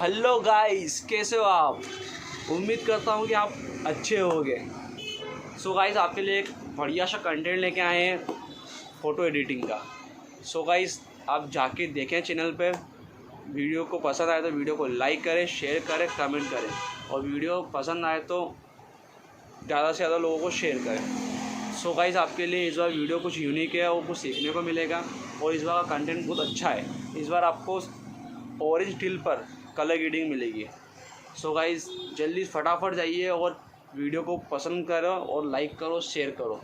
Hello guys, कैसे हो आप? उम्मीद करता हूँ कि आप अच्छे होंगे। सो गाइस, आपके लिए एक बढ़िया सा कंटेंट लेके आए हैं फ़ोटो एडिटिंग का। सो गाइस, आप जाके देखें चैनल पे। वीडियो को पसंद आए तो वीडियो को लाइक करें, शेयर करें, कमेंट करें, और वीडियो पसंद आए तो ज़्यादा से ज़्यादा लोगों को शेयर करें। सो गाइस, आपके लिए इस बार वीडियो कुछ यूनिक है और कुछ सीखने को मिलेगा, और इस बार का कंटेंट बहुत अच्छा है। इस बार आपको ऑरेंज टिल पर कलर ग्रेडिंग मिलेगी। सो गाइस, जल्दी फटाफट जाइए और वीडियो को पसंद करो और लाइक करो, शेयर करो।